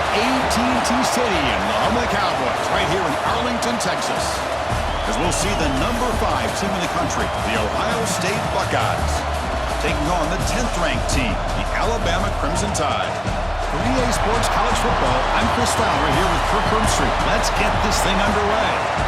AT&T Stadium, the home of the Cowboys, right here in Arlington, Texas. As we'll see the number 5 team in the country, the Ohio State Buckeyes, taking on the 10th-ranked team, the Alabama Crimson Tide. For EA Sports College Football, I'm Chris Fowler here with Kirk Herbstreit. Let's get this thing underway.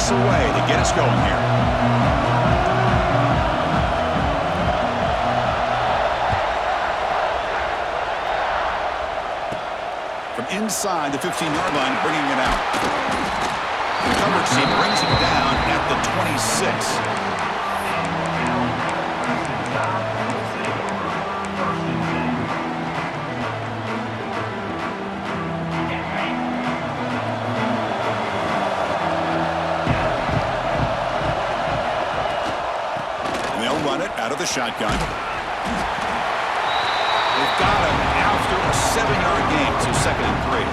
Away to get us going here. From inside the 15-yard line, bringing it out. The coverage team brings him down at the 26. Out of the shotgun. They've got him after a 7-yard gain, so 2nd and 3.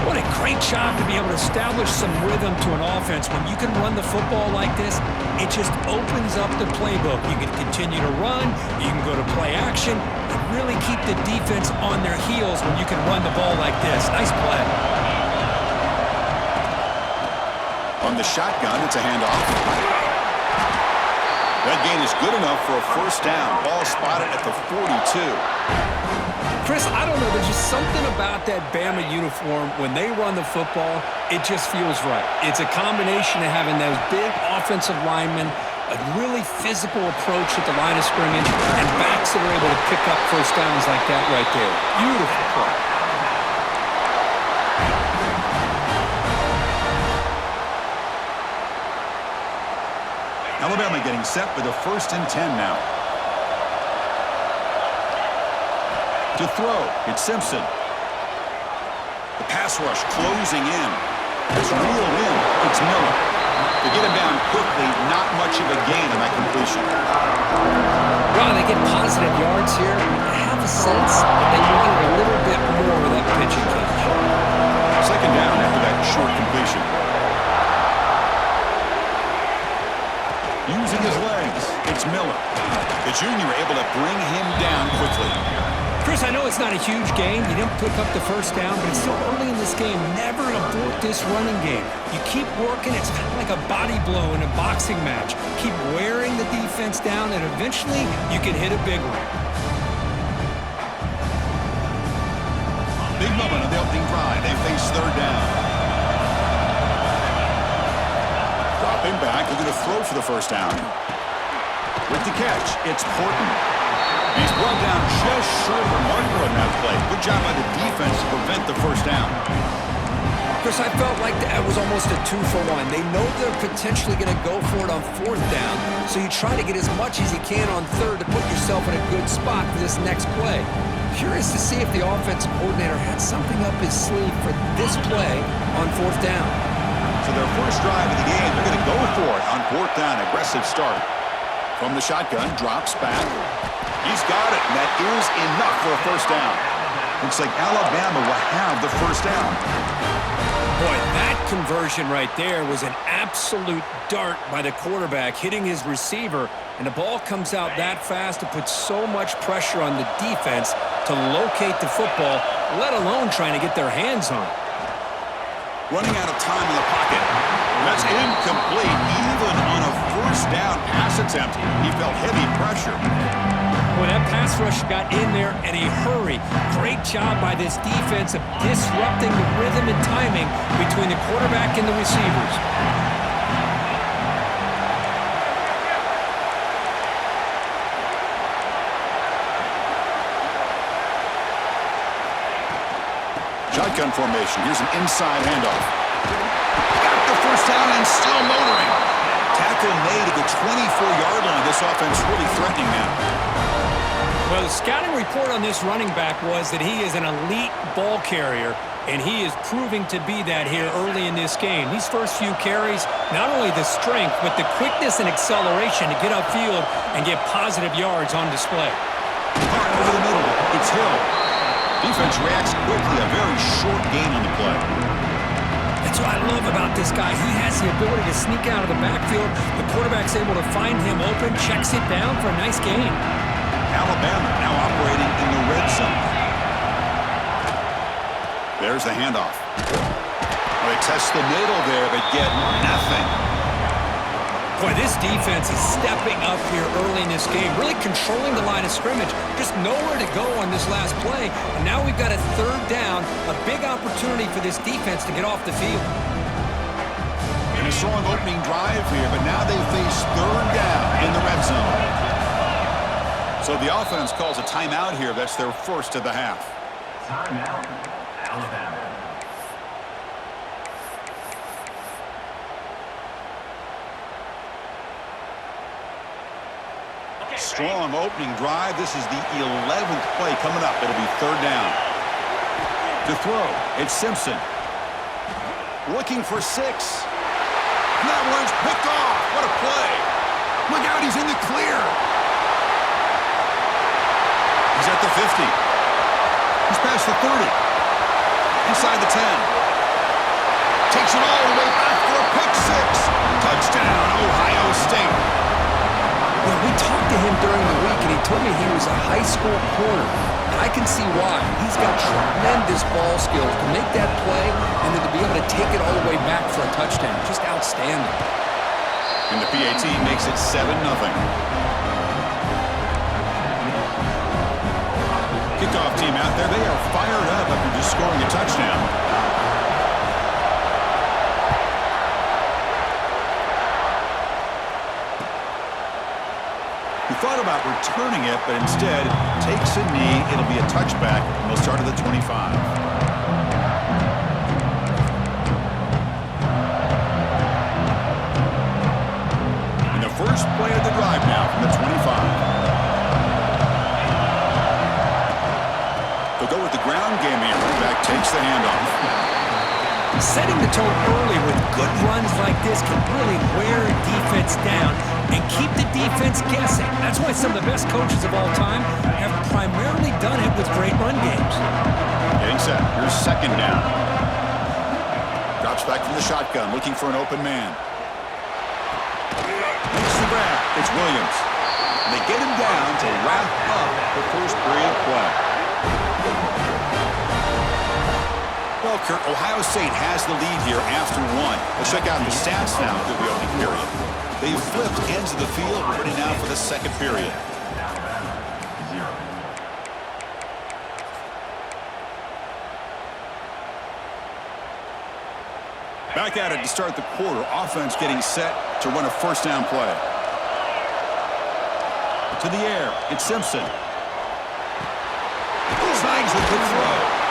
What a great job to be able to establish some rhythm to an offense. When you can run the football like this, it just opens up the playbook. You can continue to run, you can go to play action, and really keep the defense on their heels when you can run the ball like this. Nice play. On the shotgun, it's a handoff. That gain is good enough for a 1st down. Ball spotted at the 42. Chris, I don't know. There's just something about that Bama uniform. When they run the football, it just feels right. It's a combination of having those big offensive linemen, a really physical approach at the line of scrimmage, and backs that are able to pick up 1st downs like that right there. Beautiful play. Alabama getting set with a 1st and 10 now. To throw, it's Simpson. The pass rush closing in. It's reeled in. It's Miller. They get him down quickly. Not much of a gain on that completion. Well, they get positive yards here. I have a sense that they wanted a little bit more of that pitch and catch. 2nd down after that short completion. Using his legs, it's Miller. The junior able to bring him down quickly. Chris, I know it's not a huge gain. You didn't pick up the 1st down, but it's still early in this game. Never abort this running game. You keep working. It's kind of like a body blow in a boxing match. Keep wearing the defense down, and eventually you can hit a big one. Big moment of the opening drive. They face 3rd down. Dropping back, looking to throw for the 1st down. With the catch, it's Porton. He's brought down just short of the marker on that play. Good job by the defense to prevent the 1st down. Chris, I felt like that was almost a 2-for-1. They know they're potentially going to go for it on 4th down, so you try to get as much as you can on 3rd to put yourself in a good spot for this next play. Curious to see if the offensive coordinator had something up his sleeve for this play on 4th down. So their first drive of the game, they're going to go for it on 4th down. Aggressive start. From the shotgun, drops back. He's got it, and that is enough for a 1st down. Looks like Alabama will have the 1st down. Boy, that conversion right there was an absolute dart by the quarterback, hitting his receiver, and the ball comes out that fast to put so much pressure on the defense to locate the football, let alone trying to get their hands on it. Running out of time in the pocket. That's incomplete. Even on a 1st down pass attempt, he felt heavy pressure. Boy, that pass rush got in there in a hurry. Great job by this defense of disrupting the rhythm and timing between the quarterback and the receivers. Shotgun formation. Here's an inside handoff. Got the first down and still motoring. Tackle made at the 24-yard line. This offense really threatening now. Well, the scouting report on this running back was that he is an elite ball carrier, and he is proving to be that here early in this game. These first few carries, not only the strength, but the quickness and acceleration to get upfield and get positive yards on display. Hard over the middle. It's Hill. Defense reacts quickly. A very short gain on the play. That's what I love about this guy. He has the ability to sneak out of the backfield. The quarterback's able to find him open, checks it down for a nice gain. Alabama now operating in the red zone. There's the handoff. Well, they test the middle there, but get nothing. Boy, this defense is stepping up here early in this game, really controlling the line of scrimmage. Just nowhere to go on this last play. And now we've got a third down, a big opportunity for this defense to get off the field. And a strong opening drive here, but now they face third down in the red zone. So the offense calls a timeout here. That's their first of the half. Timeout, Alabama. Strong opening drive. This is the 11th play coming up. It'll be third down. To throw, it's Simpson. Looking for 6. And that one's picked off. What a play. Look out, he's in the clear. He's at the 50. He's past the 30. Inside the 10. Takes it all the way back for a pick 6. Touchdown, Ohio State. Well, we talked to him during the week, and he told me he was a high school corner. And I can see why. He's got tremendous ball skills to make that play and then to be able to take it all the way back for a touchdown. Just outstanding. And the PAT makes it 7-0. Kickoff team out there. They are fired up after just scoring a touchdown. He thought about returning it, but instead takes a knee. It'll be a touchback, and they'll start at the 25. And the first play of the drive now from the 25. They'll go with the ground game here. Running back takes the handoff. Setting the tone early with good runs like this can really wear a defense down and keep the defense guessing. That's why some of the best coaches of all time have primarily done it with great run games. Getting set. Here's second down. Drops back from the shotgun, looking for an open man. Makes the grab. It's Williams. And they get him down to wrap up the first period play. Well, Kurt, Ohio State has the lead here after 1. Let's check out the stats now through the opening period. They've flipped ends of the field. We're ready now for the second period. Back at it to start the quarter. Offense getting set to run a first down play. To the air. It's Simpson. Snags with the throw.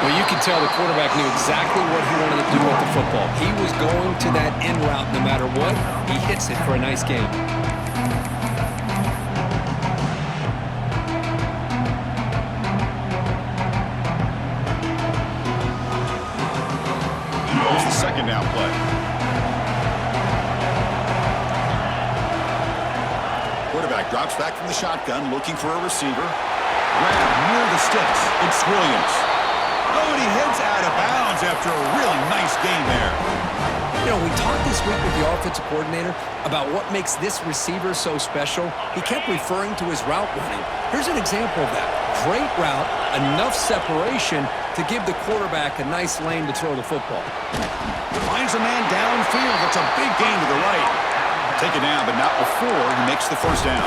Well, you can tell the quarterback knew exactly what he wanted to do with the football. He was going to that end route no matter what. He hits it for a nice game. Here's the second down play. Quarterback drops back from the shotgun, looking for a receiver. Grab near the sticks. It's Williams. Oh, and he heads out of bounds after a really nice game there. You know, we talked this week with the offensive coordinator about what makes this receiver so special. He kept referring to his route running. Here's an example of that. Great route, enough separation to give the quarterback a nice lane to throw the football. Finds a man downfield. That's a big gain to the right. Take it down, but not before he makes the first down.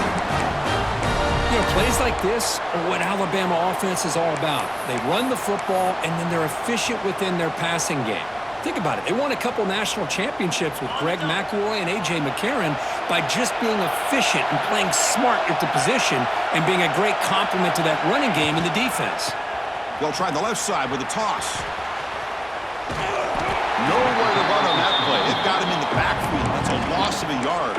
You know, plays like this are what Alabama offense is all about. They run the football, and then they're efficient within their passing game. Think about it. They won a couple national championships with Greg McElroy and A.J. McCarron by just being efficient and playing smart at the position and being a great complement to that running game in the defense. They'll try the left side with a toss. Nowhere to run on that play. It got him in the backfield. That's a loss of a yard.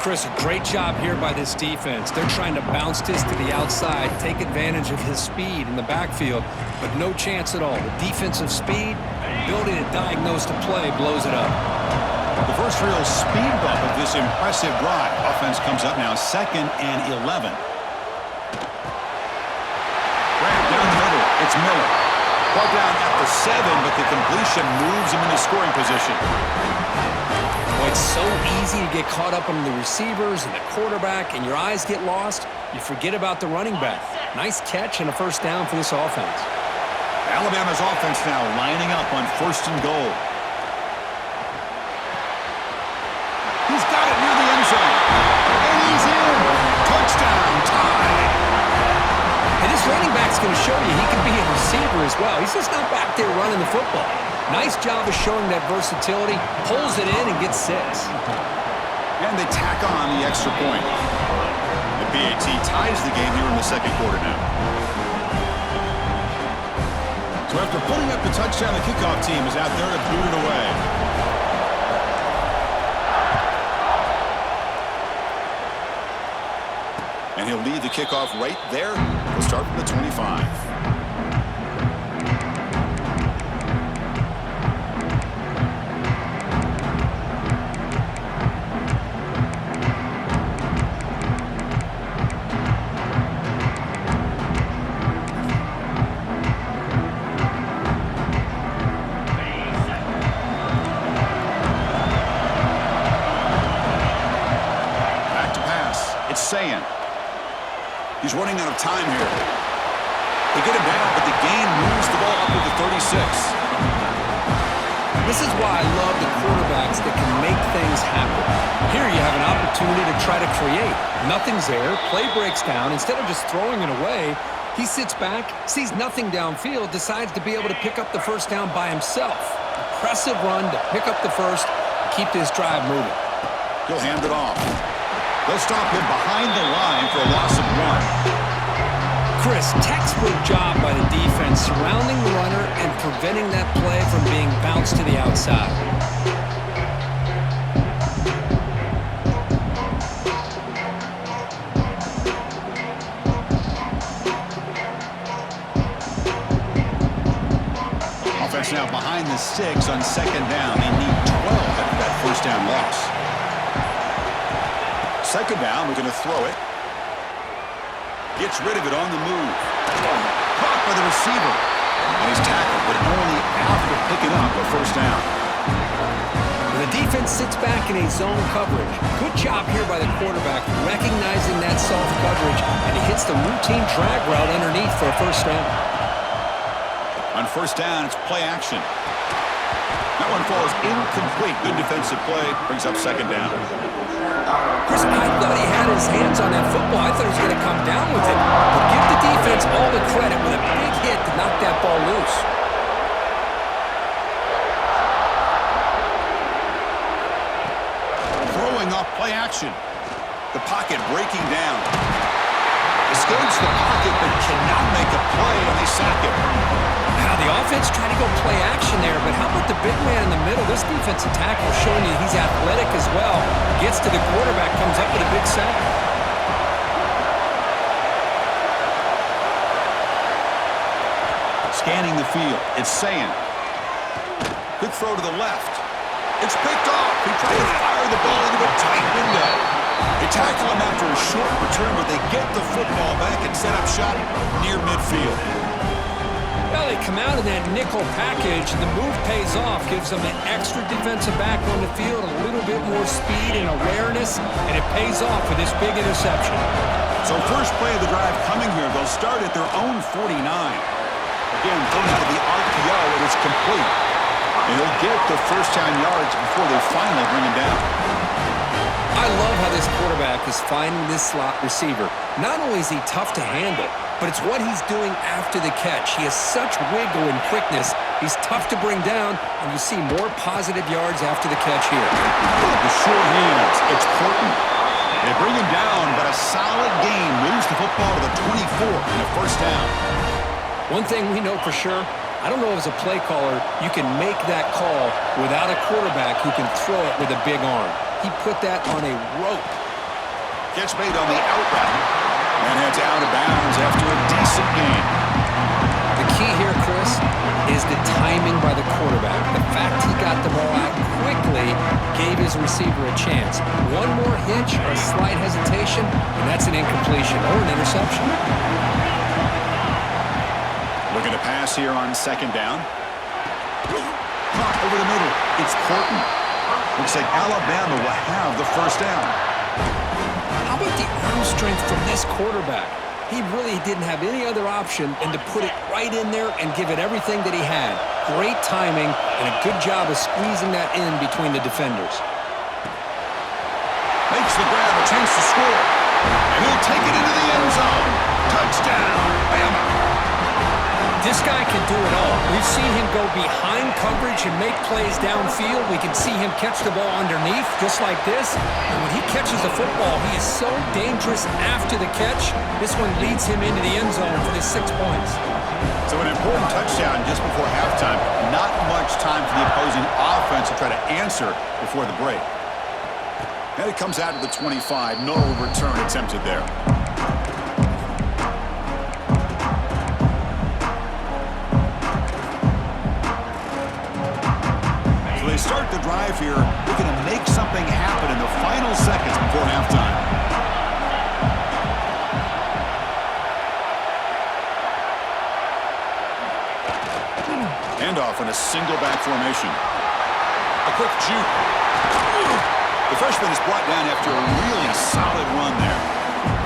Chris, a great job here by this defense. They're trying to bounce this to the outside, take advantage of his speed in the backfield, but no chance at all. The defensive speed, ability to diagnose the play, blows it up. The first real speed bump of this impressive drive. Offense comes up now 2nd and 11. Grant down the middle. It's Miller. Ball down at the 7, but the completion moves him into scoring position. Well, it's so easy to get caught up on the receivers and the quarterback, and your eyes get lost. You forget about the running back. Nice catch and a first down for this offense. Alabama's offense now lining up on 1st and goal. He's got it near the end zone. And he's in. Touchdown, tied. And this running back's going to show you he can be a receiver as well. He's just not back there running the football. Nice job of showing that versatility. Pulls it in and gets 6. And they tack on the extra point. The PAT ties the game here in the 2nd quarter now. So after putting up the touchdown, the kickoff team is out there to boot it away. And he'll lead the kickoff right there. We'll start from the 25. Back to pass. It's Sayin. He's running out of time here. They get him down, but the gain moves the ball up to the 36. This is why I love the quarterbacks that can make things happen. Here you have an opportunity to try to create. Nothing's there. Play breaks down. Instead of just throwing it away, he sits back, sees nothing downfield, decides to be able to pick up the first down by himself. Impressive run to pick up the first, keep this drive moving. He'll hand it off. They'll stop him behind the line for a loss of 1. Chris, textbook job by the defense surrounding the runner and preventing that play from being bounced to the outside. Offense now behind the 6 on 2nd down. They need 12 after that first down loss. 2nd down, we're going to throw it. Gets rid of it on the move. Caught by the receiver. And he's tackled, but only after picking up a first down. The defense sits back in a zone coverage. Good job here by the quarterback, recognizing that soft coverage, and he hits the routine drag route underneath for a first down. On first down, it's play action. That one falls incomplete. Good defensive play. Brings up 2nd down. Chris, I thought he had his hands on that football. I thought he was going to come down with it. But give the defense all the credit with a big hit to knock that ball loose. Throwing off play action. The pocket breaking down. Escapes the pocket but cannot make a play, and they sack him. Now the offense tried to go play action there, but how about the big man in the middle? This defensive tackle showing you he's athletic as well. Gets to the quarterback, comes up with a big sack. Scanning the field, it's Sayin. Quick throw to the left. It's picked off. He tried to fire the ball into a tight window. They tackle him after a short return, but they get the football back and set up shop near midfield. Well, they come out in that nickel package, and the move pays off, gives them an extra defensive back on the field, a little bit more speed and awareness, and it pays off for this big interception. So first play of the drive coming here. They'll start at their own 49. Again, thrown out of the RPO, and it's complete. And he'll get the first down yards before they finally bring him down. I love how this quarterback is finding this slot receiver. Not only is he tough to handle, but it's what he's doing after the catch. He has such wiggle and quickness. He's tough to bring down, and you see more positive yards after the catch here. The short hands, it's potent. They bring him down, but a solid gain moves the football to the 24 and a first down. One thing we know for sure, I don't know as a play caller, you can make that call without a quarterback who can throw it with a big arm. He put that on a rope. Gets made on the out route and heads out of bounds after a decent game. The key here, Chris, is the timing by the quarterback. The fact he got the ball out quickly gave his receiver a chance. One more hitch or a slight hesitation, and that's an incompletion or an interception. Looking to pass here on second down. Caught over the middle. It's Horton. Looks like Alabama will have the first down. How about the arm strength from this quarterback? He really didn't have any other option than to put it right in there and give it everything that he had. Great timing and a good job of squeezing that in between the defenders. Makes the grab, a chance to score. And he'll take it into the end zone. Touchdown, Bama. This guy can do it all. We've seen him go behind coverage and make plays downfield. We can see him catch the ball underneath, just like this. And when he catches the football, he is so dangerous after the catch. This one leads him into the end zone for the 6 points. So an important touchdown just before halftime. Not much time for the opposing offense to try to answer before the break. And it comes out to the 25. No return attempted there. They start the drive here, looking to make something happen in the final seconds before halftime. Handoff in a single back formation. A quick juke. The freshman is brought down after a really solid run there.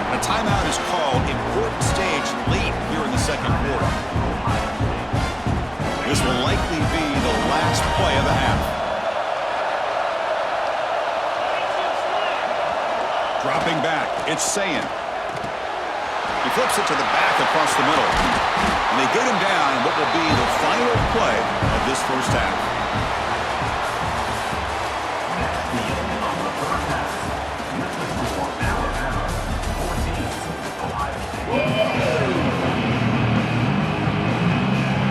And a timeout is called. Important stage late here in the second quarter. This will likely be the last play of the half. Dropping back, it's Sayin. He flips it to the back across the middle. And they get him down in what will be the final play of this first half.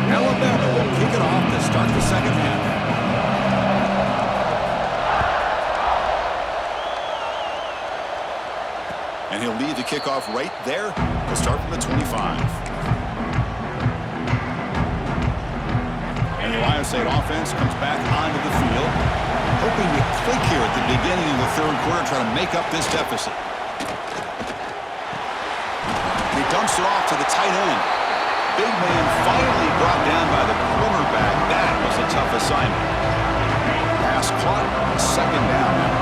Alabama will kick it off to start the second half. And he'll lead the kickoff right there to start from the 25. And the Ohio State offense comes back onto the field, hoping to click here at the beginning of the third quarter, trying to make up this deficit. He dumps it off to the tight end. Big man finally brought down by the cornerback. That was a tough assignment. Pass caught, second down now.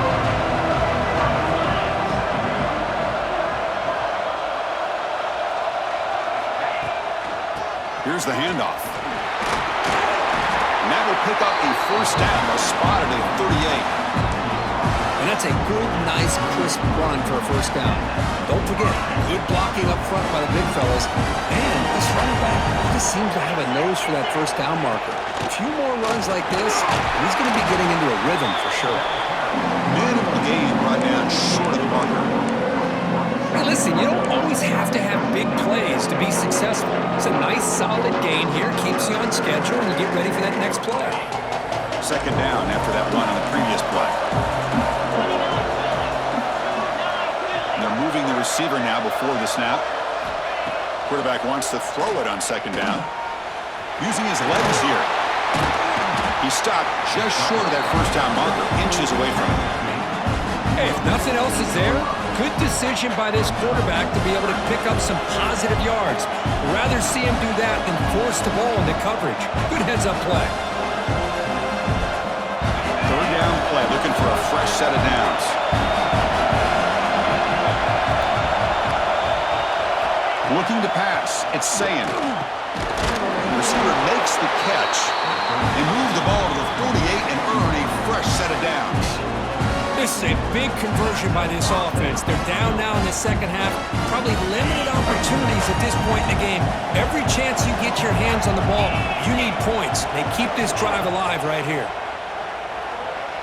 Here's the handoff. And that will pick up a first down, a spot at a 38. And that's a good, nice, crisp run for a first down. Don't forget, good blocking up front by the big fellas. And this running back just seems to have a nose for that first down marker. A few more runs like this, and he's going to be getting into a rhythm for sure. Minimal gain brought down short of the marker. Hey, listen, you don't always have to have big plays to be successful. It's a nice, solid gain here. Keeps you on schedule, and you get ready for that next play. Second down after that run on the previous play. And they're moving the receiver now before the snap. Quarterback wants to throw it on second down. Using his legs here. He stopped just short of that first down marker, inches away from it. Hey, if nothing else is there, good decision by this quarterback to be able to pick up some positive yards. Rather see him do that than force the ball into coverage. Good heads-up play. Third down play, looking for a fresh set of downs. Looking to pass, it's Sayin. The receiver makes the catch. They move the ball to the 48 and earn a fresh set of downs. This is a big conversion by this offense. They're down now in the second half. Probably limited opportunities at this point in the game. Every chance you get your hands on the ball, you need points. They keep this drive alive right here.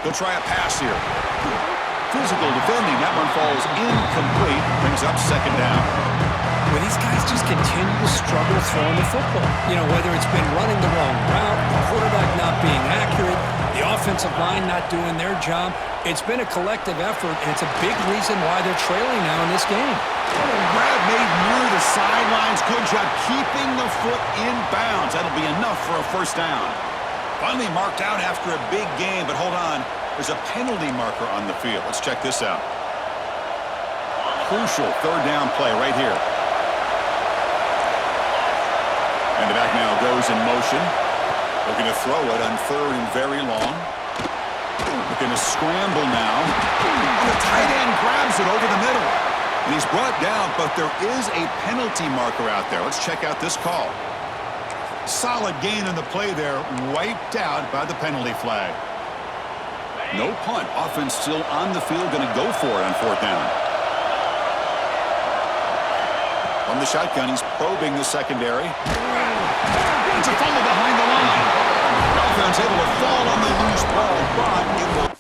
They'll try a pass here. Physical defending. That one falls incomplete. Brings up second down. Well, these guys just continue to struggle throwing the football. You know, whether it's been running the wrong route, the quarterback not being accurate, the offensive line not doing their job. It's been a collective effort, and it's a big reason why they're trailing now in this game. Grab made near the sidelines. Good job keeping the foot in bounds. That'll be enough for a first down. Finally marked out after a big game, but hold on. There's a penalty marker on the field. Let's check this out. Crucial third down play right here. And the back now goes in motion. Looking to throw it on third and very long. Looking to scramble now. And the tight end grabs it over the middle. And he's brought down, but there is a penalty marker out there. Let's check out this call. Solid gain in the play there, wiped out by the penalty flag. No punt. Offense still on the field, going to go for it on fourth down. From the shotgun, he's probing the secondary. It's a fumble behind the line. The offense able to fall on the loose ball, but it will.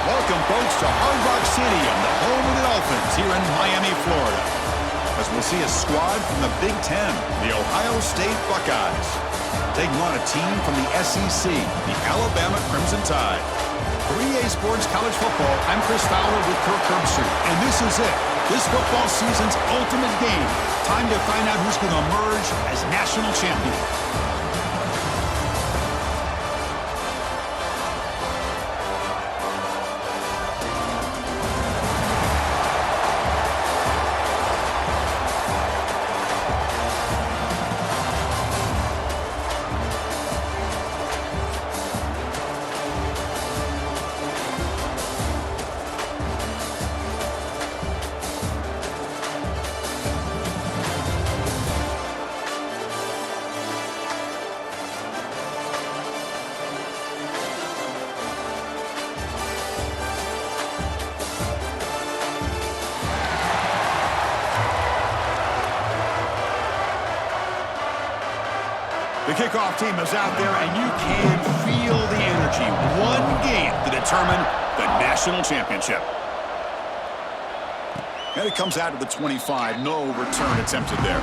Welcome, folks, to Hard Rock Stadium, the home of the Dolphins here in Miami, Florida. As we'll see a squad from the Big Ten, the Ohio State Buckeyes, taking on a team from the SEC, the Alabama Crimson Tide. For EA Sports College Football, I'm Chris Fowler with Kirk Herbstreit, and this is it. This football season's ultimate game. Time to find out who's going to emerge as national champion. The kickoff team is out there, and you can feel the energy. One game to determine the national championship. And it comes out of the 25. No return attempted there.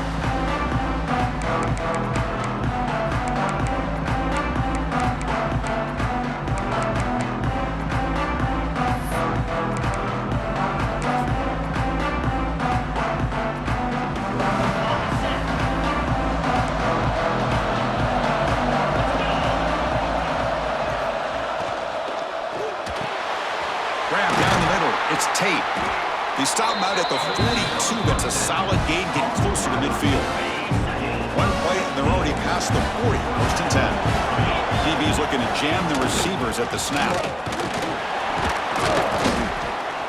It's Tate. They stop him out at the 42. That's a solid gain, getting closer to midfield. One play, and they're already past the 40. First and 10. DB's looking to jam the receivers at the snap.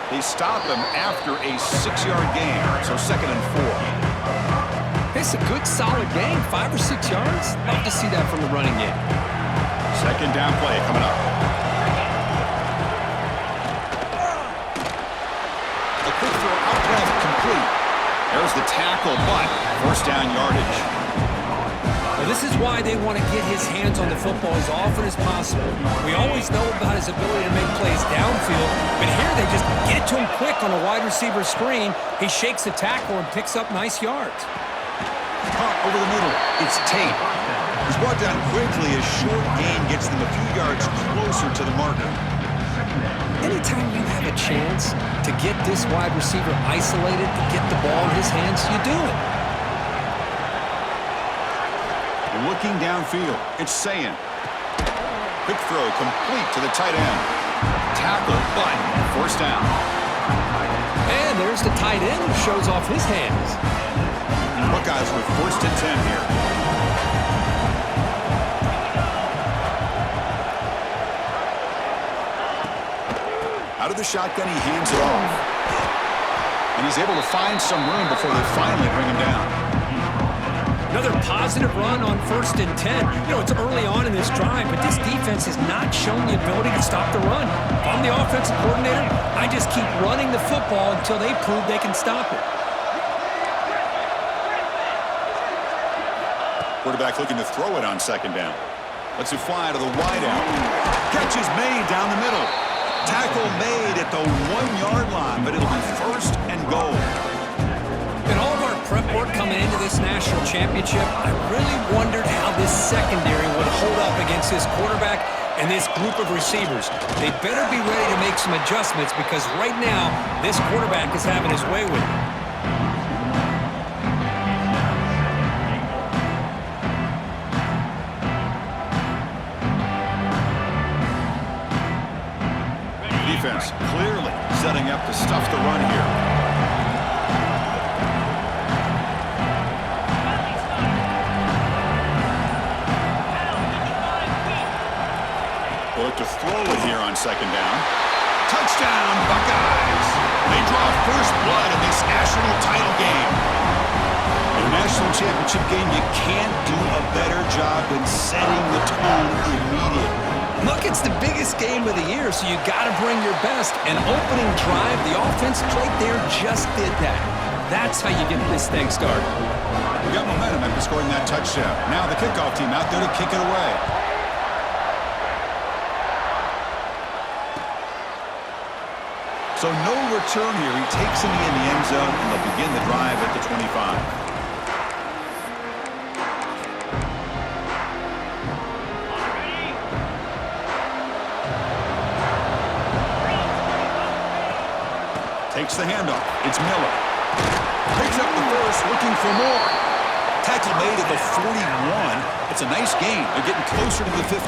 They stop him after a 6-yard gain, so second and 4. It's a good, solid gain. 5 or 6 yards. Love to see that from the running game. Second down play coming up. Quick throw out left, complete. There's the tackle, but first down yardage. Well, this is why they want to get his hands on the football as often as possible. We always know about his ability to make plays downfield, but here they just get it to him quick on a wide receiver screen. He shakes the tackle and picks up nice yards. Caught over the middle. It's Tate. He's brought down quickly as short gain gets them a few yards closer to the marker. Anytime you have a chance to get this wide receiver isolated and get the ball in his hands, you do it. Looking downfield, it's Sayin. Quick throw complete to the tight end. Tackle, but first down. And there's the tight end who shows off his hands. Buckeyes with first and 10 here. Out of the shotgun, he hands it off. And he's able to find some room before they finally bring him down. Another positive run on first and 10. You know, it's early on in this drive, but this defense has not shown the ability to stop the run. If I'm the offensive coordinator, I just keep running the football until they prove they can stop it. Quarterback looking to throw it on second down. Lets it fly to the wideout. Catch is made down the middle. Tackle made at the 1-yard line, but it'll be first and goal. In all of our prep work coming into this national championship, I really wondered how this secondary would hold up against this quarterback and this group of receivers. They better be ready to make some adjustments because right now, this quarterback is having his way with it. Defense clearly setting up to stuff the run here. To throw it here on second down. Touchdown, Buckeyes! They draw first blood in this national title game. In a national championship game, you can't do a better job than setting the tone immediately. Look, it's the biggest game of the year, so you got to bring your best. An opening drive, the offense right there just did that. That's how you get this thing started. We got momentum after scoring that touchdown. Now the kickoff team out there to kick it away. So no return here. He takes him in the end zone, and they'll begin the drive at the 25. Takes the handoff. It's Miller. Picks up the first, looking for more. Tackle made at the 41. It's a nice gain. They're getting closer to the 50.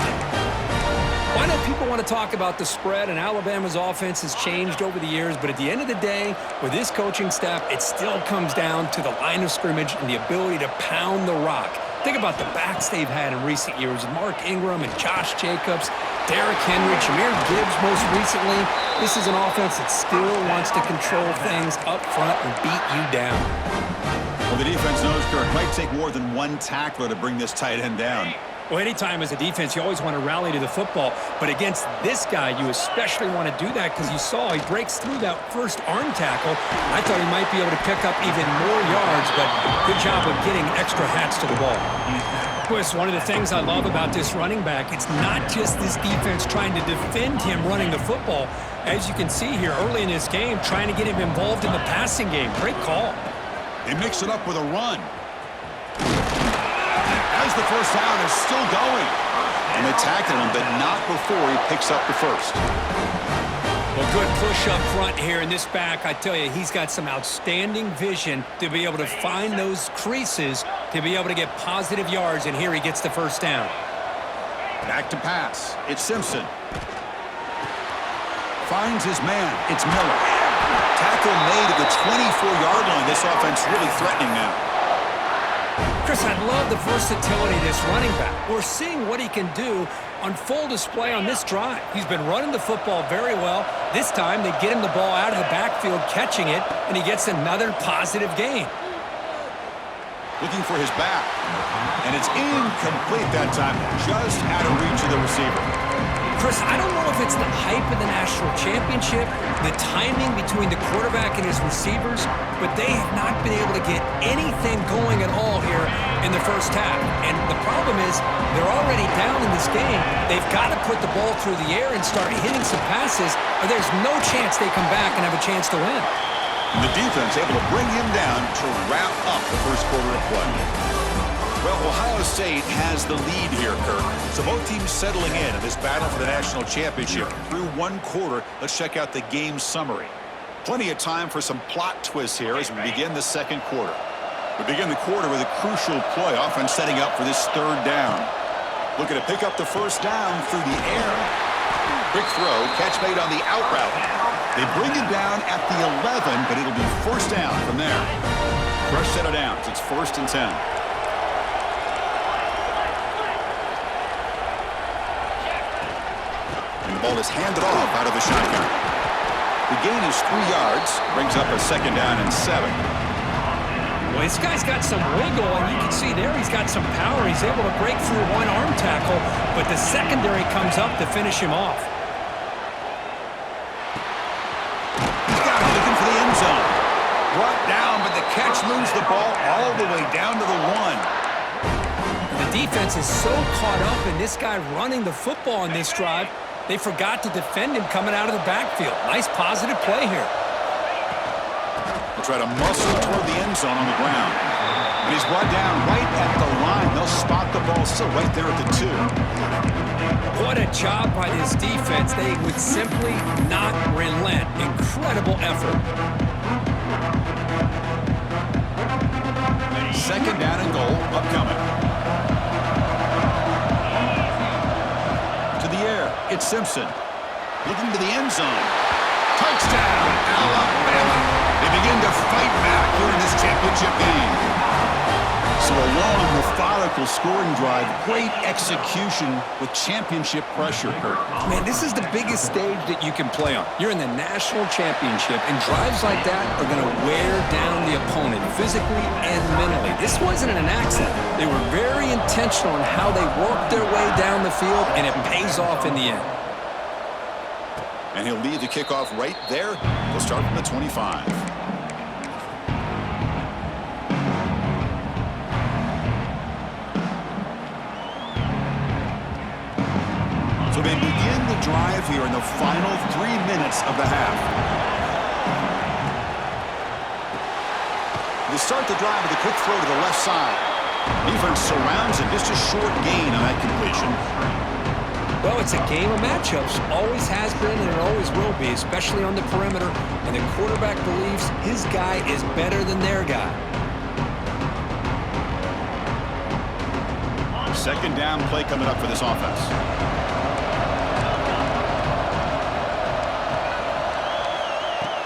Well, I know people want to talk about the spread, and Alabama's offense has changed over the years, but at the end of the day, with this coaching staff, it still comes down to the line of scrimmage and the ability to pound the rock. Think about the backs they've had in recent years, Mark Ingram and Josh Jacobs, Derrick Henry, Jahmyr Gibbs most recently. This is an offense that still wants to control things up front and beat you down. Well, the defense knows, Kirk, might take more than one tackler to bring this tight end down. Well, anytime as a defense, you always want to rally to the football. But against this guy, you especially want to do that because you saw he breaks through that first arm tackle. I thought he might be able to pick up even more yards, but good job of getting extra hats to the ball. Chris, one of the things I love about this running back, it's not just this defense trying to defend him running the football. As you can see here early in this game, trying to get him involved in the passing game. Great call. They mix it up with a run. As the first down is still going. And they tackle him, but not before he picks up the first. Well, good push up front here in this back. I tell you, he's got some outstanding vision to be able to find those creases, to be able to get positive yards, and here he gets the first down. Back to pass. It's Simpson. Finds his man. It's Miller. Tackle made at the 24-yard line. This offense really threatening now. Chris, I love the versatility of this running back. We're seeing what he can do on full display on this drive. He's been running the football very well. This time, they get him the ball out of the backfield, catching it, and he gets another positive gain. Looking for his back. And it's incomplete that time, just out of reach of the receiver. Chris, I don't know if it's the hype of the national championship, the timing between the quarterback and his receivers, but they have not been able to get anything going at all here in the first half. And the problem is they're already down in this game. They've got to put the ball through the air and start hitting some passes, or there's no chance they come back and have a chance to win. And the defense able to bring him down to wrap up the first quarter of play. Well, Ohio State has the lead here, Kirk. So both teams settling in this battle for the national championship through one quarter. Let's check out the game summary. Plenty of time for some plot twists here as we begin the second quarter. We begin the quarter with a crucial play, offense setting up for this third down. Looking to pick up the first down through the air. Quick throw, catch made on the out route. They bring it down at the 11, but it'll be first down from there. Fresh set of downs. It's 1st and 10. And the ball is handed off out of the shotgun. The gain is 3 yards, brings up a 2nd down and 7. Well, this guy's got some wiggle, and you can see there he's got some power. He's able to break through one arm tackle, but the secondary comes up to finish him off. He's got it, looking for the end zone. Brought down, but the catch moves the ball all the way down to the 1. The defense is so caught up in this guy running the football in this drive, they forgot to defend him coming out of the backfield. Nice positive play here. They'll try to muscle toward the end zone on the ground. And he's brought down right at the line. They'll spot the ball still right there at the 2. What a job by this defense. They would simply not relent. Incredible effort. 2nd down and goal upcoming. To the air, it's Simpson. Looking to the end zone. Touchdown, Alabama. They begin to fight back here in this championship game. So a long, methodical scoring drive, great execution with championship pressure. Man, this is the biggest stage that you can play on. You're in the national championship, and drives like that are going to wear down the opponent physically and mentally. This wasn't an accident. They were very intentional in how they worked their way down the field, and it pays off in the end. And he'll lead the kickoff right there. They'll start from the 25. So they begin the drive here in the final 3 minutes of the half. They start the drive with a quick throw to the left side. Defense surrounds him, just a short gain on that completion. Well, it's a game of matchups. Always has been and it always will be, especially on the perimeter. And the quarterback believes his guy is better than their guy. 2nd down play coming up for this offense.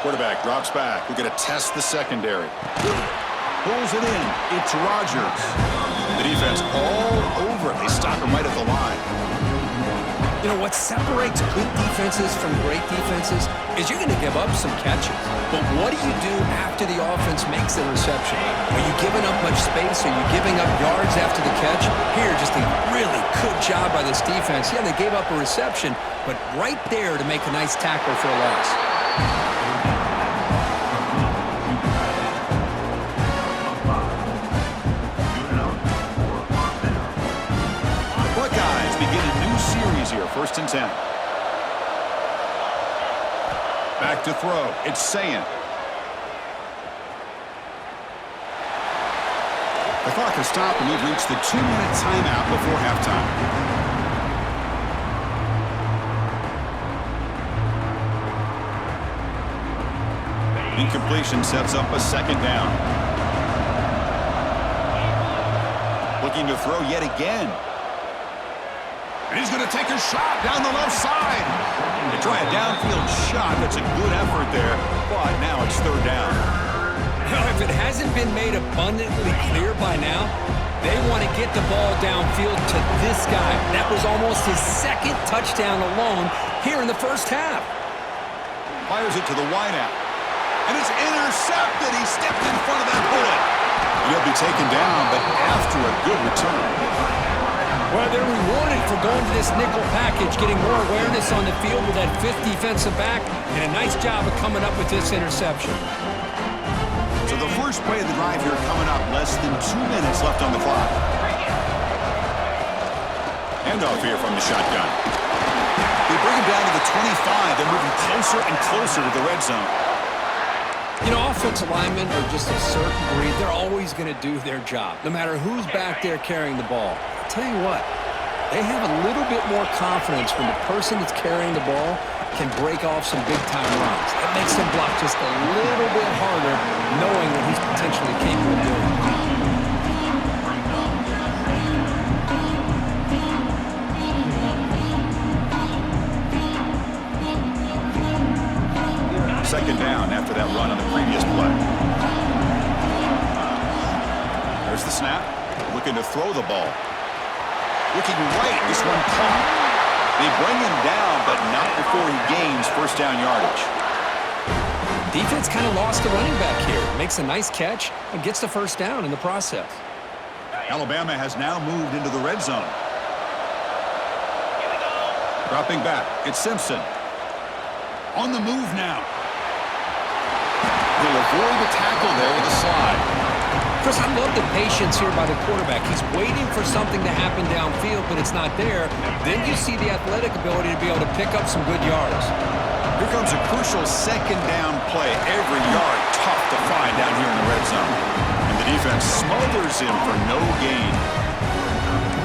Quarterback drops back. We're going to test the secondary. Pulls it in. It's Rodgers. The defense all over it. They stop him right at the line. You know, what separates good defenses from great defenses is you're going to give up some catches. But what do you do after the offense makes the reception? Are you giving up much space? Are you giving up yards after the catch? Here, just a really good job by this defense. Yeah, they gave up a reception, but right there to make a nice tackle for a loss. Here, 1st and 10. Back to throw. It's Sayan. The clock has stopped, and we've reached the 2-minute timeout before halftime. Incompletion sets up a 2nd down. Looking to throw yet again. And he's going to take a shot down the left side. They try a downfield shot. That's a good effort there, but now it's 3rd down. Now, if it hasn't been made abundantly clear by now, they want to get the ball downfield to this guy. That was almost his 2nd touchdown alone here in the first half. Fires it to the wideout. And it's intercepted. He stepped in front of that bullet. He'll be taken down, but after a good return. Well, they're rewarded for going to this nickel package, getting more awareness on the field with that fifth defensive back, and a nice job of coming up with this interception. So the first play of the drive here coming up, less than 2 minutes left on the clock. Handoff here from the shotgun. They bring him down to the 25. They're moving closer and closer to the red zone. You know, offensive linemen are just a certain breed. They're always going to do their job, no matter who's back there carrying the ball. I'll tell you what, they have a little bit more confidence when the person that's carrying the ball can break off some big-time runs. It makes them block just a little bit harder, knowing what he's potentially capable of doing. Second down after that run on the previous play. There's the snap. Looking to throw the ball. Looking right. This one caught. They bring him down, but not before he gains first down yardage. Defense kind of lost the running back here. Makes a nice catch and gets the first down in the process. Alabama has now moved into the red zone. Dropping back. It's Simpson. On the move now. He'll avoid the tackle there with a slide. Chris, I love the patience here by the quarterback. He's waiting for something to happen downfield, but it's not there. Then you see the athletic ability to be able to pick up some good yards. Here comes a crucial second down play. Every yard tough to find down here in the red zone. And the defense smothers him for no gain.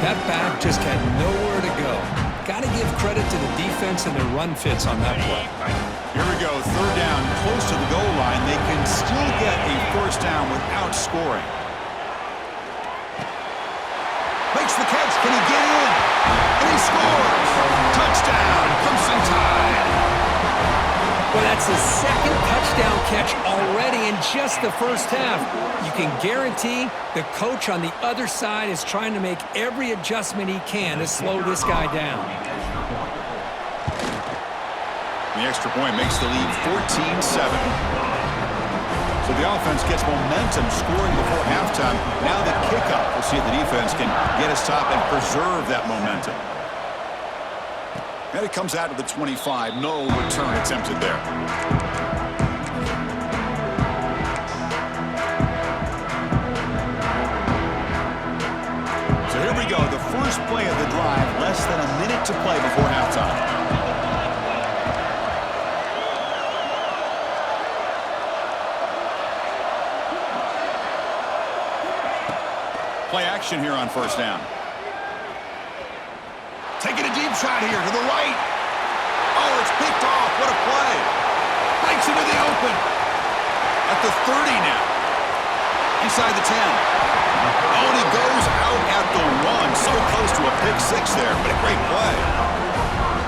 That back just had nowhere to go. Got to give credit to the defense and their run fits on that play. Here we go, third down, close to the goal line. They can still get a first down without scoring. Makes the catch. Can he get in? And he scores. Touchdown, Crimson Tide. Well, that's his second touchdown catch already in just the first half. You can guarantee the coach on the other side is trying to make every adjustment he can to slow this guy down. The extra point makes the lead 14-7. So the offense gets momentum scoring before halftime. Now the kickoff. We'll see if the defense can get a stop and preserve that momentum. And it comes out to the 25. No return attempted there. So here we go. The first play of the drive. Less than a minute to play before halftime. Play action here on first down. Taking a deep shot here to the right. Oh, it's picked off. What a play. Breaks into the open. At the 30 now. Inside the 10. Oh, and he goes out at the 1. So close to a pick six there, but a great play.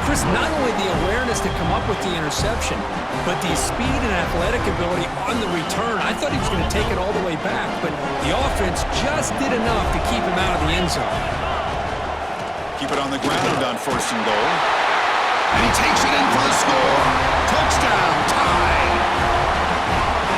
Chris, not only the awareness to come up with the interception, but the speed and athletic ability on the return. I thought he was going to take it all the way back, but the offense just did enough to keep him out of the end zone. Keep it on the ground on first and goal. And he takes it in for the score. Touchdown, Tide.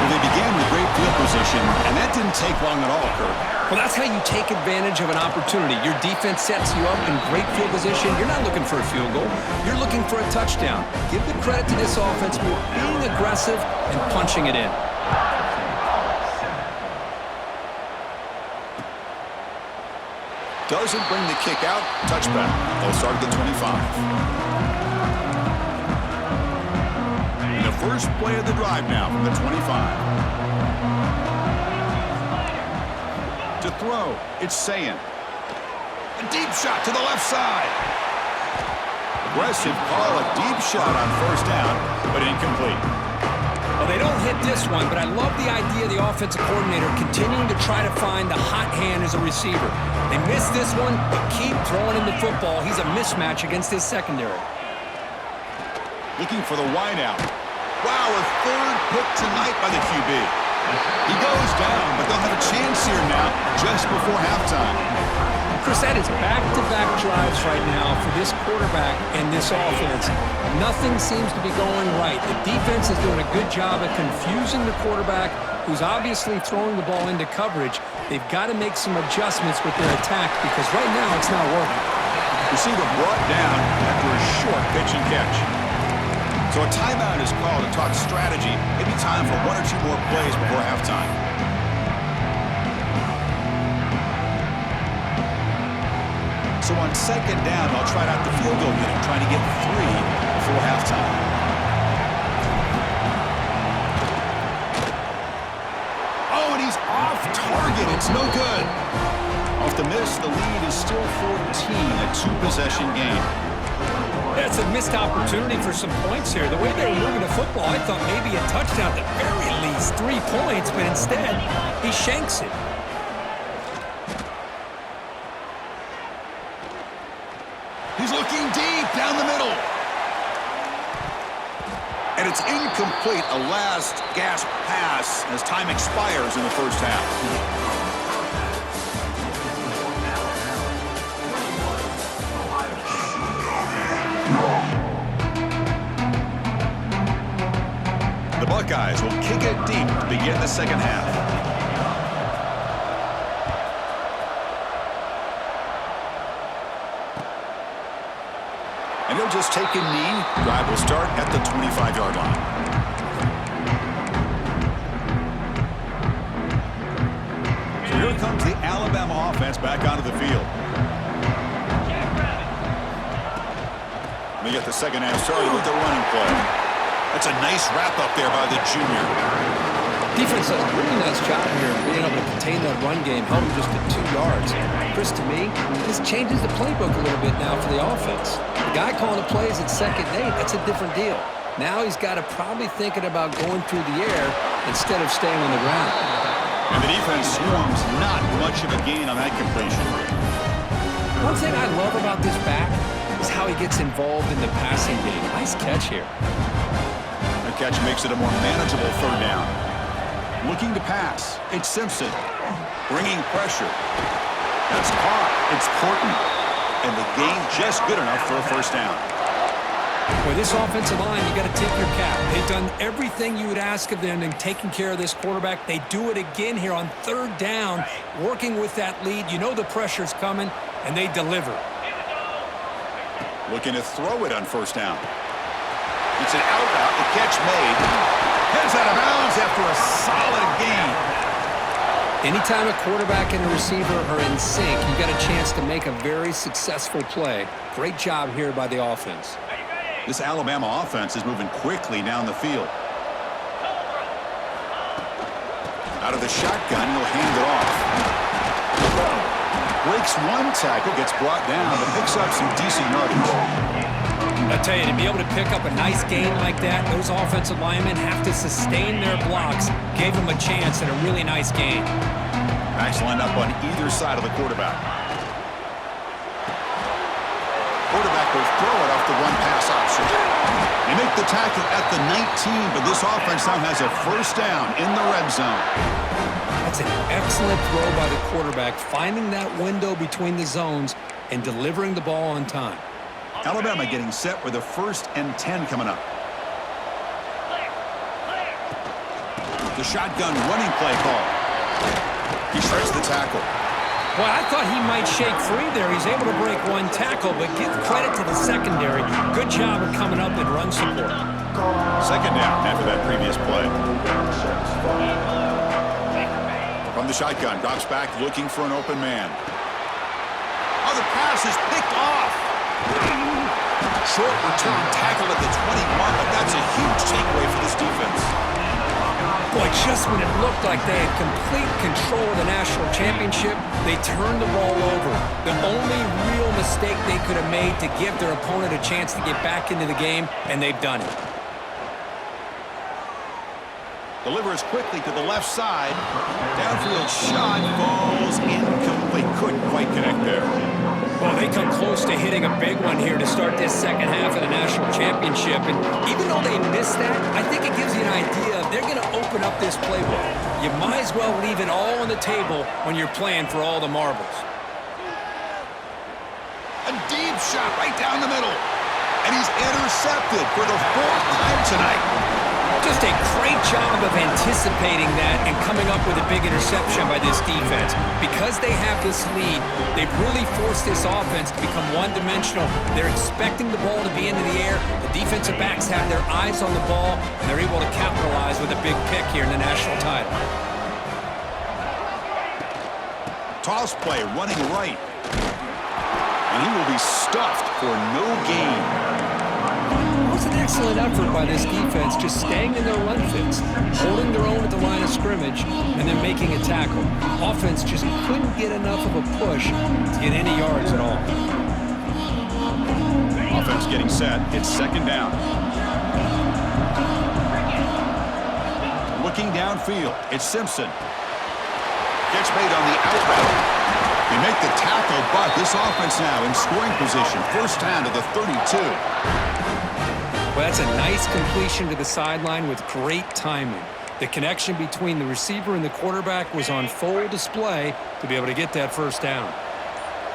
Well, they began with great field position, and that didn't take long at all, Kurt. Well, that's how you take advantage of an opportunity. Your defense sets you up in great field position. You're not looking for a field goal. You're looking for a touchdown. Give the credit to this offense for being aggressive and punching it in. Doesn't bring the kick out. Touchback. They'll start at the 25. And the first play of the drive now from the 25. To throw, it's Sayin. A deep shot to the left side. Aggressive call, a deep shot on first down, but incomplete. Well, they don't hit this one, but I love the idea of the offensive coordinator continuing to try to find the hot hand as a receiver. They missed this one, but keep throwing him the football. He's a mismatch against his secondary. Looking for the wideout. Wow, a third pick tonight by the QB. He goes down, but they'll have a chance here now just before halftime. Chris, that is back-to-back drives right now for this quarterback and this offense. Nothing seems to be going right. The defense is doing a good job of confusing the quarterback, who's obviously throwing the ball into coverage. They've got to make some adjustments with their attack because right now it's not working. Receiver brought down after a short pitch and catch. So a timeout is called to talk strategy. Maybe time for one or two more plays before halftime. So on second down, they'll try out the field goal unit, trying to get 3 before halftime. Oh, and he's off target. It's no good. Off the miss, the lead is still 14, a 2-possession game. That's a missed opportunity for some points here. The way they were moving the football, I thought maybe a touchdown at the very least, 3 points, but instead, he shanks it. He's looking deep down the middle. And it's incomplete, a last gasp pass as time expires in the first half. The Buckeyes will kick it deep to begin the second half. And he'll just take a knee. Drive will start at the 25-yard line. So here comes the Alabama offense back onto the field. We get the second half started with the running play. That's a nice wrap-up there by the junior. Defense does a really nice job here of being able to contain that run game, held him just at 2 yards. Chris, to me, this changes the playbook a little bit now for the offense. The guy calling the plays at second and 8, that's a different deal. Now he's got to probably thinking about going through the air instead of staying on the ground. And the defense swarms not much of a gain on that completion. One thing I love about this back is how he gets involved in the passing game. Nice catch here. The catch makes it a more manageable third down. Looking to pass. It's Simpson. Bringing pressure. That's caught. It's Porton. And the gain just good enough for a first down. Boy, this offensive line, you got to tip your cap. They've done everything you would ask of them in taking care of this quarterback. They do it again here on third down, working with that lead. You know the pressure's coming, and they deliver. Looking to throw it on first down. It's an out route. The catch made. Heads out of bounds after a solid gain. Anytime a quarterback and a receiver are in sync, you got a chance to make a very successful play. Great job here by the offense. This Alabama offense is moving quickly down the field. Out of the shotgun, he'll hand it off. Breaks one tackle, gets brought down, but picks up some decent yardage. I tell you, to be able to pick up a nice gain like that, those offensive linemen have to sustain their blocks. Gave them a chance at a really nice gain. Backs lined up on either side of the quarterback. Quarterback will throw it off the run-pass option. They make the tackle at the 19, but this offense now has a first down in the red zone. That's an excellent throw by the quarterback, finding that window between the zones and delivering the ball on time. Alabama getting set with a 1st and 10 coming up. The shotgun running play call. He shreds the tackle. Boy, I thought he might shake free there. He's able to break one tackle, but give credit to the secondary. Good job of coming up and run support. Second down after that previous play. From the shotgun, drops back looking for an open man. Oh, the pass is picked off. Short return tackle at the 20-mark, but that's a huge takeaway for this defense. Boy, just when it looked like they had complete control of the national championship, they turned the ball over. The only real mistake they could have made to give their opponent a chance to get back into the game, and they've done it. Delivers quickly to the left side. Downfield shot falls incomplete. Couldn't quite connect there. Well, they come close to hitting a big one here to start this second half of the national championship. And even though they missed that, I think it gives you an idea of they're going to open up this playbook. You might as well leave it all on the table when you're playing for all the marbles. A deep shot right down the middle. And he's intercepted for the 4th time tonight. Just a great job of anticipating that and coming up with a big interception by this defense. Because they have this lead, they've really forced this offense to become one-dimensional. They're expecting the ball to be into the air. The defensive backs have their eyes on the ball, and they're able to capitalize with a big pick here in the national title. Toss play running right. And he will be stuffed for no gain. It was an excellent effort by this defense, just staying in their run fits, holding their own at the line of scrimmage, and then making a tackle. Offense just couldn't get enough of a push to get any yards at all. Offense getting set. It's second down. Looking downfield. It's Simpson. Gets made on the out route. They make the tackle, but this offense now in scoring position. First down to the 32. Well, that's a nice completion to the sideline with great timing. The connection between the receiver and the quarterback was on full display to be able to get that first down.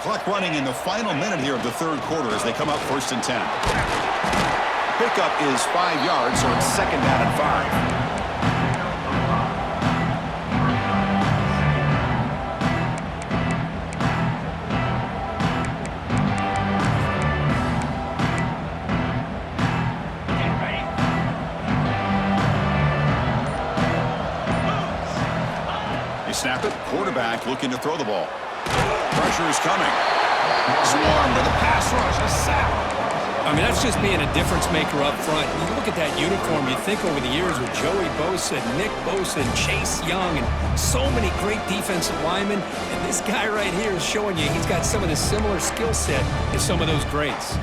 Clock running in the final minute here of the third quarter as they come up first and 10. Pickup is 5 yards, so it's second down and 5. Snap it. Quarterback looking to throw the ball. Pressure is coming. Swarm with a pass rush. A sack. I mean, that's just being a difference maker up front. You look at that uniform, you think over the years with Joey Bosa, Nick Bosa, and Chase Young, and so many great defensive linemen. And this guy right here is showing you he's got some of the similar skill set as some of those greats.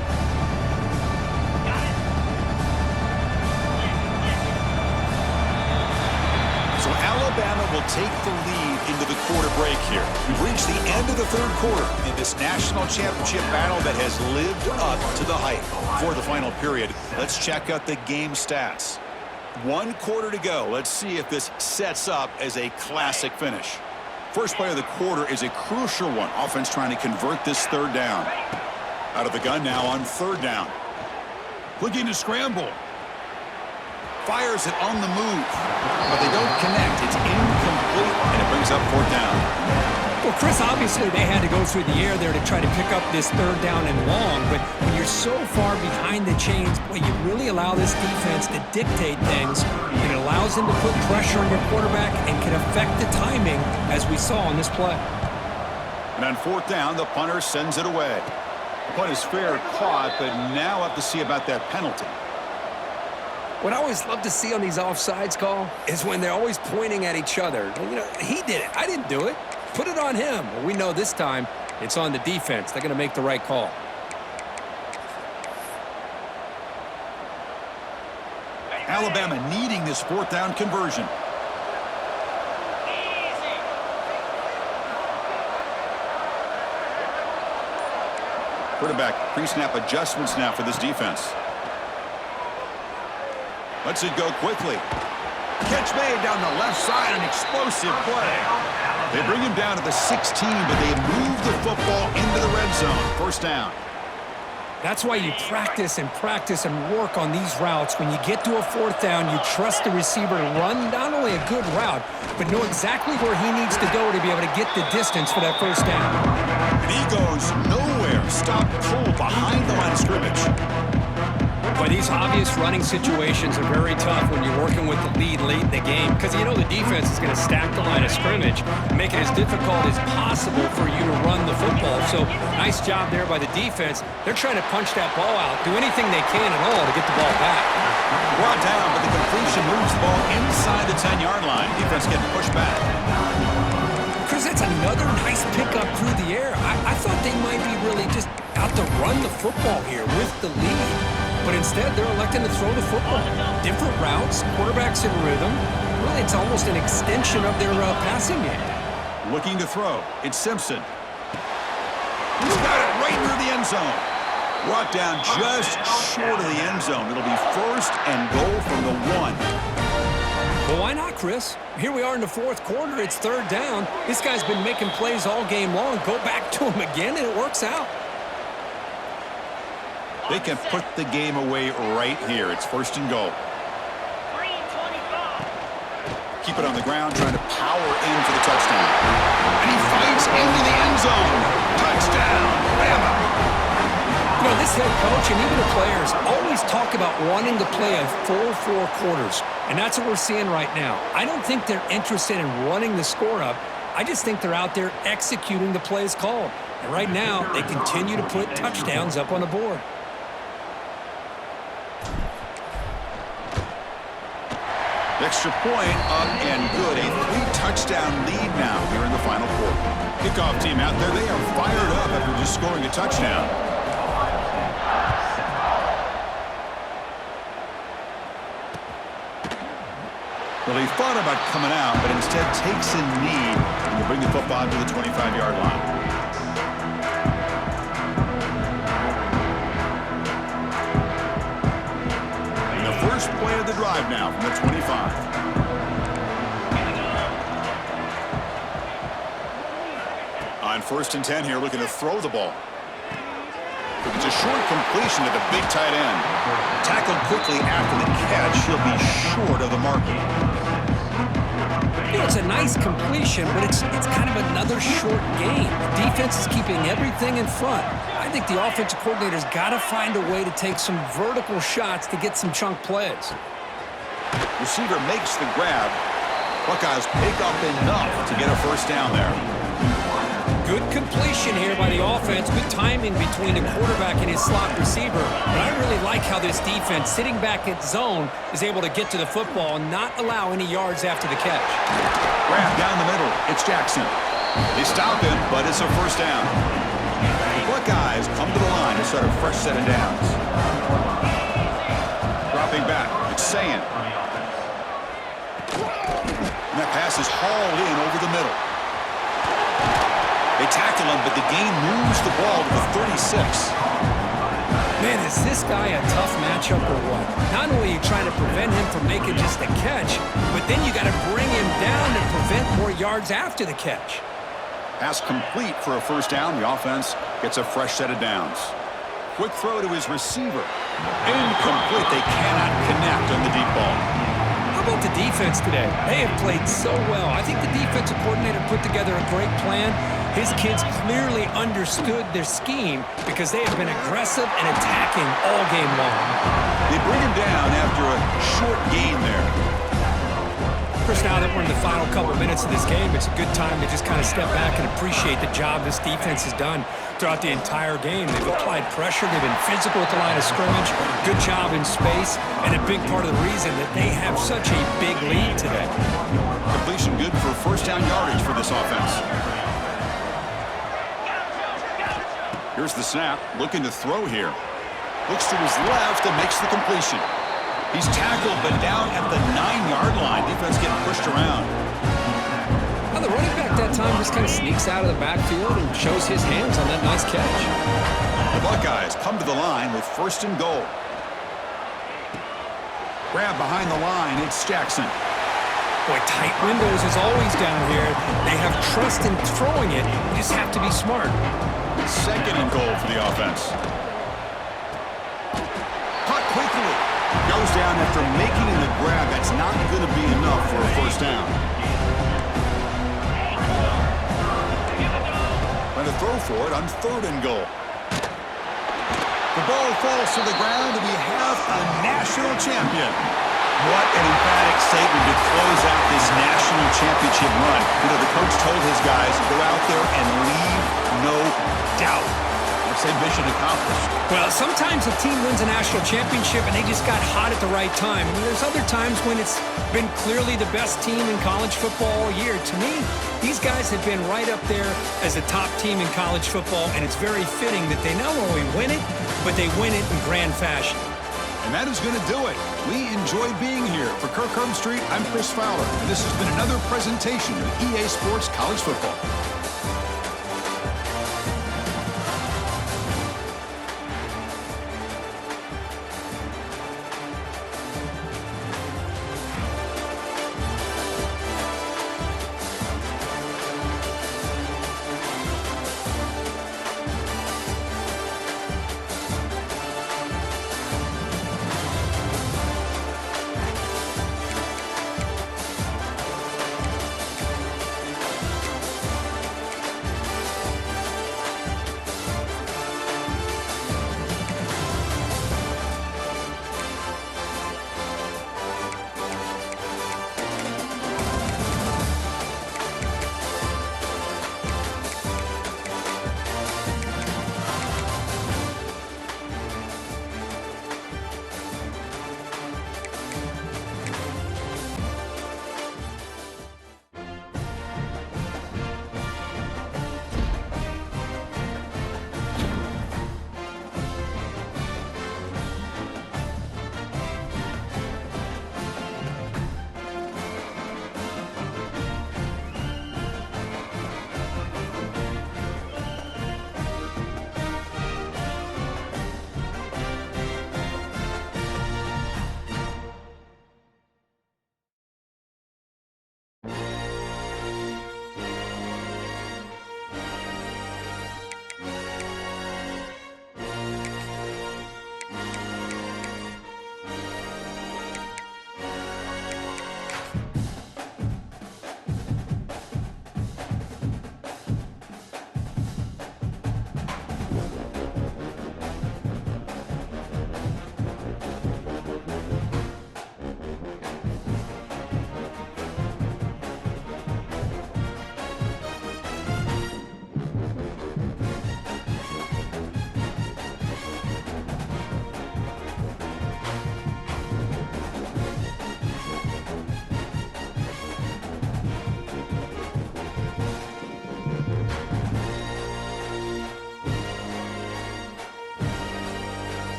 Alabama will take the lead into the quarter break here. We've reached the end of the third quarter in this national championship battle that has lived up to the hype. For the final period, let's check out the game stats. 1 quarter to go. Let's see if this sets up as a classic finish. First play of the quarter is a crucial one. Offense trying to convert this third down. Out of the gun now on third down. Looking to scramble. Fires it on the move, but they don't connect. It's incomplete, and it brings up fourth down. Well, Chris, obviously they had to go through the air there to try to pick up this third down and long, but when you're so far behind the chains, boy, you really allow this defense to dictate things, and it allows them to put pressure on your quarterback and can affect the timing, as we saw on this play. And on fourth down, the punter sends it away. The punt is fair caught, but now up to see about that penalty. What I always love to see on these offsides call is when they're always pointing at each other. You know, he did it. I didn't do it. Put it on him. Well, we know this time it's on the defense. They're going to make the right call. Alabama needing this fourth down conversion. Quarterback pre-snap adjustments now for this defense. Lets it go quickly. Catch made down the left side, an explosive play. They bring him down to the 16, but they move the football into the red zone. First down. That's why you practice and work on these routes. When you get to a fourth down, you trust the receiver to run not only a good route, but know exactly where he needs to go to be able to get the distance for that first down. And he goes nowhere. Stop pull behind the line of scrimmage. But these obvious running situations are very tough when you're working with the lead late in the game, because you know the defense is going to stack the line of scrimmage, make it as difficult as possible for you to run the football. So nice job there by the defense. They're trying to punch that ball out, do anything they can at all to get the ball back. Brought down, but the completion moves the ball inside the 10-yard line. Defense getting pushed back. Chris, that's another nice pickup through the air. I thought they might be really just out to run the football here with the lead. But instead, they're electing to throw the football. Different routes, quarterbacks in rhythm. Really, it's almost an extension of their passing game. Looking to throw. It's Simpson. He's got it right near the end zone. Brought down just short of the end zone. It'll be first and goal from the 1. Well, why not, Chris? Here we are in the fourth quarter. It's third down. This guy's been making plays all game long. Go back to him again, and it works out. They can put the game away right here. It's first and goal. Keep it on the ground, trying to power in for the touchdown. And he fights into the end zone. Touchdown, Bama. You know, this head coach and even the players always talk about wanting to play a full 4 quarters, and that's what we're seeing right now. I don't think they're interested in running the score up. I just think they're out there executing the plays called. And right now, they continue to put touchdowns up on the board. Extra point up and good. A 3-touchdown lead now here in the final quarter. Kickoff team out there. They are fired up after just scoring a touchdown. Well, he thought about coming out, but instead takes a knee and will bring the football to the 25-yard line. And the first play of the drive now from the 25. On 1st and 10 here, looking to throw the ball. It's a short completion to the big tight end. Tackled quickly after the catch. He'll be short of the marker. You know, it's a nice completion, but it's kind of another short game. The defense is keeping everything in front. I think the offensive coordinator's got to find a way to take some vertical shots to get some chunk plays. Receiver makes the grab. Buckeyes pick up enough to get a first down there. Good completion here by the offense. Good timing between the quarterback and his slot receiver. But I really like how this defense, sitting back at zone, is able to get to the football and not allow any yards after the catch. Grab down the middle. It's Jackson. They stop him, but it's a first down. The Buckeyes come to the line to start a fresh set of downs. Dropping back. It's Sayin. And that pass is hauled in over the middle. They tackle him, but the gain moves the ball to the 36. Man, is this guy a tough matchup or what? Not only are you trying to prevent him from making just a catch, but then you got to bring him down to prevent more yards after the catch. Pass complete for a first down. The offense gets a fresh set of downs. Quick throw to his receiver. Incomplete. They cannot connect on the deep ball. How about the defense today? They have played so well. I think the defensive coordinator put together a great plan. His kids clearly understood their scheme because they have been aggressive and attacking all game long. They bring him down after a short gain there. Chris, now that we're in the final couple minutes of this game, it's a good time to just kind of step back and appreciate the job this defense has done throughout the entire game. They've applied pressure. They've been physical at the line of scrimmage. Good job in space, and a big part of the reason that they have such a big lead today. Completion good for first down yardage for this offense. Here's the snap, looking to throw here. Looks to his left and makes the completion. He's tackled, but down at the 9-yard line. Defense getting pushed around. Well, the running back that time just kind of sneaks out of the backfield and shows his hands on that nice catch. The Buckeyes come to the line with 1st and goal. Grab behind the line, it's Jackson. Boy, tight windows is always down here. They have trust in throwing it. You just have to be smart. 2nd and goal for the offense. Caught quickly. Goes down after making the grab. That's not going to be enough for a first down. Trying to throw for it on 3rd and goal. The ball falls to the ground, and we have a national champion. What an emphatic statement to close out this national championship run. You know, the coach told his guys to go out there and leave no doubt. Let's say mission accomplished. Well, sometimes a team wins a national championship and they just got hot at the right time. And there's other times when it's been clearly the best team in college football all year. To me, these guys have been right up there as the top team in college football, and it's very fitting that they not only win it, but they win it in grand fashion. And that is going to do it. We enjoy being here. For Kirk Street, I'm Chris Fowler, and this has been another presentation of EA Sports College Football.